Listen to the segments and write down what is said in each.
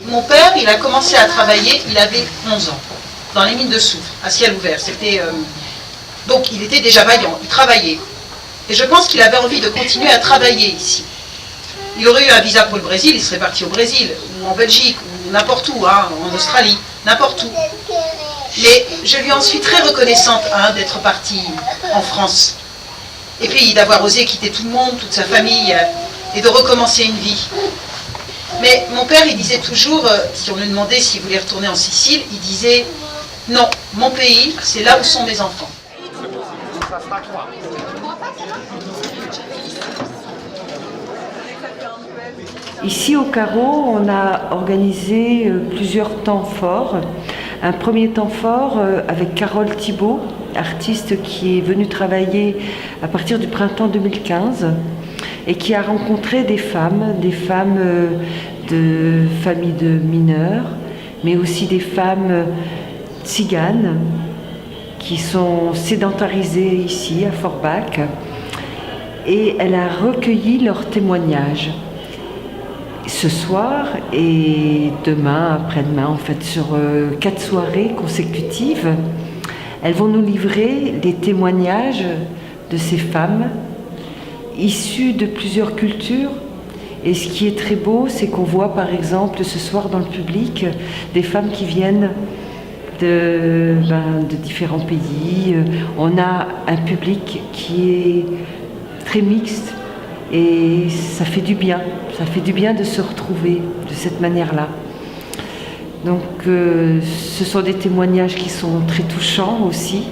Mon père, il a commencé à travailler, il avait 11 ans, dans les mines de soufre, à ciel ouvert. Donc il était déjà vaillant, il travaillait. Et je pense qu'il avait envie de continuer à travailler ici. Il aurait eu un visa pour le Brésil, il serait parti au Brésil, ou en Belgique, ou n'importe où, hein, en Australie, n'importe où. Mais je lui en suis très reconnaissante d'être parti en France. Et puis d'avoir osé quitter tout le monde, toute sa famille, et de recommencer une vie. Mais mon père, il disait toujours, si on lui demandait s'il voulait retourner en Sicile, il disait « Non, mon pays, c'est là où sont mes enfants ». Ici au Carreau, on a organisé plusieurs temps forts. Un premier temps fort avec Carole Thibault, artiste qui est venue travailler à partir du printemps 2015 et qui a rencontré des femmes de familles de mineurs, mais aussi des femmes tziganes qui sont sédentarisées ici à Forbach, et elle a recueilli leurs témoignages. Ce soir et demain, après-demain, en fait, sur 4 soirées consécutives, elles vont nous livrer les témoignages de ces femmes issues de plusieurs cultures. Et ce qui est très beau, c'est qu'on voit par exemple ce soir dans le public des femmes qui viennent de différents pays. On a un public qui est très mixte et ça fait du bien de se retrouver de cette manière-là. Donc ce sont des témoignages qui sont très touchants aussi.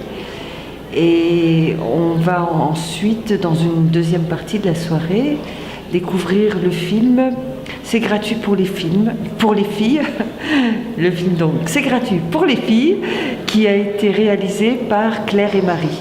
Et on va ensuite, dans une deuxième partie de la soirée, découvrir le film. C'est gratuit pour les filles. Le film, donc, c'est gratuit pour les filles, qui a été réalisé par Claire et Marie.